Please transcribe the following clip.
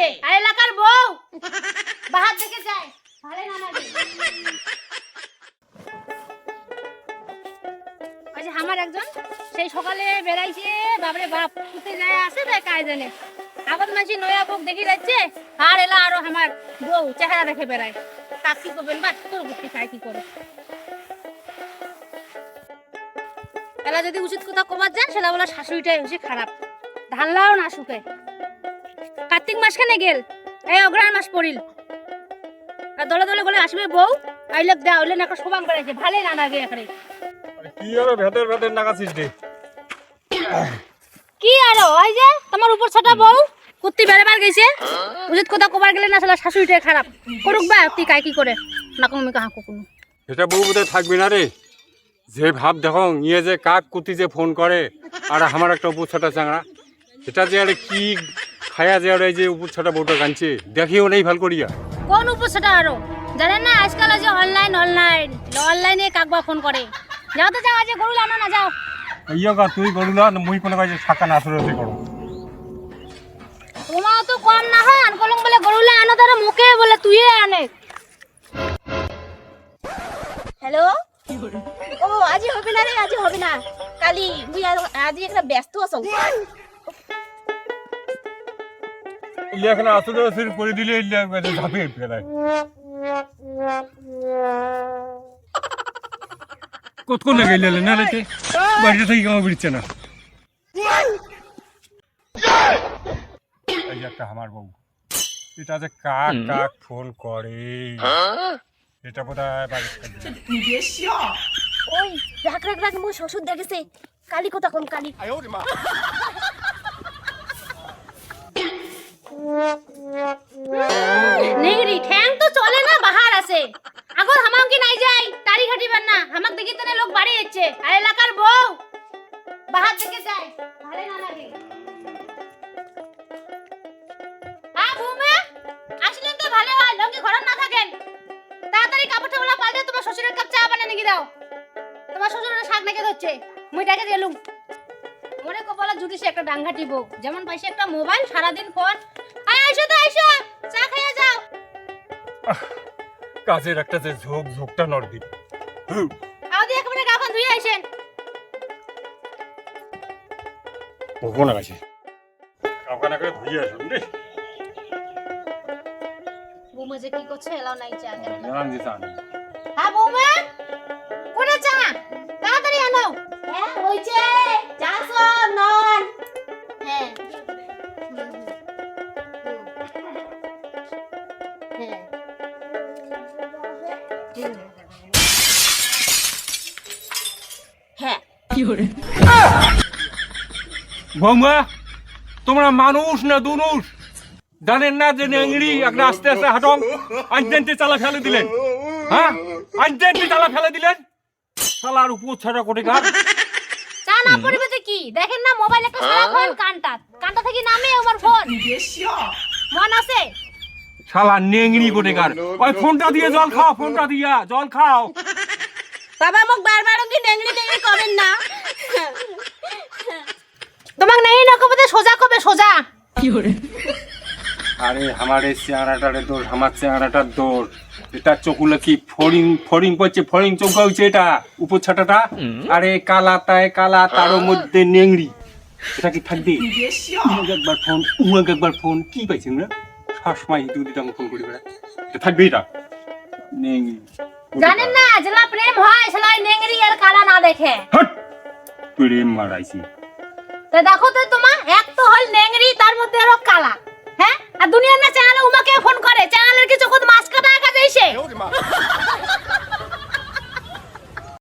যাচ্ছে আর এলাকার বউ বাহার থেকে যায় ভালো না লাগে। আচ্ছা আমার একজন সেই সকালে বেড়াইছে বাপরে বাপ কুতে যায় আসে তাই কাজ জানে আগত মাঝি নয়া বুক দেখি যাচ্ছে আর এলা আরো আমার বউ চেহারা দেখে বেড়ায় তা কি করবেন বা তোর বুঝতে চাই কি করে এলা যদি উচিত কথা কবার যান সেটা বলা শাশুড়িটাই হচ্ছে খারাপ ধানলাও না শুকে কার্তিক মাস খানে গেল এই অগ্রহায়ণ মাস পড়িল আর দলে দলে গলে আসবে বউ আইলে দেওয়া হইলে না একটা সবাং বেড়াইছে ভালোই না লাগে এখানে কি আরো ভেতর ভেতর নাগাছিস রে কি আরো ওই যে তোমার উপর ছাটা বউ কুত্তি বেড়াবার গেছে উচিত কথা কবার গেলে না শালা শাশুড়িটাই খারাপ করুক বা তুই কাই কি করে না কোনো মিকা হাঁকো কোনো এটা বউ বোধহয় থাকবি না রে যে ভাব দেখো ইয়ে যে কাক কুতি যে ফোন করে আর আমার একটা উপচ্ছাটা চাঙড়া এটা যে আরে কি খায়া যে আরে যে উপচ্ছাটা বউটা কানছে দেখিও নেই ভাল করিয়া কোন উপর ছাটা আরো জানেন না আজকাল যে অনলাইনে কাকবা ফোন করে যাও তো যাও আজ গরু লানো না যাও ইয়া কা তুই গরুলা মুই কোনে কাজে ছাকা না আসরে করো তোমার তো কম না হন কলম বলে গরুলা আনো তার মুখে বলে তুই আনে হ্যালো ও আজি হবে না রে আজি হবে না কালি মুই আজি একটা ব্যস্ত আছো ইয়া এখানে আসরে আসরে করে দিলে ইয়া ঝাপে ফেলায় কতক্ষণ লাগে ইলে না রেতে বাড়িতে থেকে কেমন বিড়ছে না এই একটা আমার বউ এটা যে কাক কাক ফোন করে এটা বোধহয় বাড়িতে ওই রাখ রাখ রাখ মুই শ্বশুর দেখেছে কালি কথা কোন কালি নেগরি ঠ্যাং তো চলে না বাহার আছে আগর হামাম কি নাই যাই তারি খাটিবার না হামাক দেখি তনে লোক বাড়ি যাচ্ছে আর এলাকার বউ বাহার থেকে যায় ভালো না লাগে হ্যাঁ বৌমা আসলেন তো ভালো হয় লঙ্গি ঘরে না থাকেন তাড়াতাড়ি কাপড় টাপড় পাল্টে তোমার শ্বশুরের কাপ চা বানিয়ে নিয়ে দাও তোমার শ্বশুরের শাক নাকি ধরছে মুই ডাকে গেলুম মনে কপালা জুটিছে একটা ডাঙ্গাটি বউ যেমন পাইছে একটা মোবাইল সারাদিন ফোন আইসো তো আইসো চা খাইয়া যাও কাজের একটা যে ঝোঁকটা নড়বি আউদি একেবারে গাফান ধুই আইছেন কখন আছে কাপড় করে ধুই আসুন রে বৌমা যে কি করছে এলাও নাই চা জানান দিতে আনি হ্যাঁ বৌমা কোনে চা তাড়াতাড়ি আনো হ্যাঁ হইছে চা সব নন হ্যাঁ হ্যাঁ বৌমা তোমরা মানুষ না দুনুষ জানেন না যে নেংড়ি একটা আস্তে আস্তে হাঁটং আনতেনতে চালা ফেলে দিলেন হ্যাঁ আনতেনতে চালা ফেলে দিলেন শালার উপর ছাড়া কোটে কার চা না পড়বে তো কি দেখেন না মোবাইল একটা সারাক্ষণ কানটা থেকে নামে আমার ফোন মন আছে শালা নেংড়ি কোটে কার ওই ফোনটা দিয়ে জল খাও ফোনটা দিয়া জল খাও বাবা মোক বারবার কি নেংড়ি নেংড়ি করেন না তোমাক নাই না কবে সোজা কবে সোজা আরে আমার এই চেহারাটার দোষ আমার চেহারাটার দোষ এটা চকুলে কি ফড়িং ফড়িং পড়ছে ফড়িং চৌকা হয়েছে এটা উপর ছাটাটা আরে কালা তাই কালা তার মধ্যে নেংড়ি এটা কি থাকবে একবার ফোন কি পাইছেন না সবসময় দুদিটা ফোন করি বেড়া এটা থাকবে এটা নেংড়ি জানেন না যেলা প্রেম হয় সেলাই নেংরি আর কালা না দেখে হট প্রেম মারাইছি তো দেখো তো তোমার এক তো হল নেংরি তার মধ্যে আরো কালা হ্যাঁ আর দুনিয়ার না চ্যানেলে উমাকে ফোন করে চ্যানেলের কি চোখত মাছ কাটা আঁকা যাইছে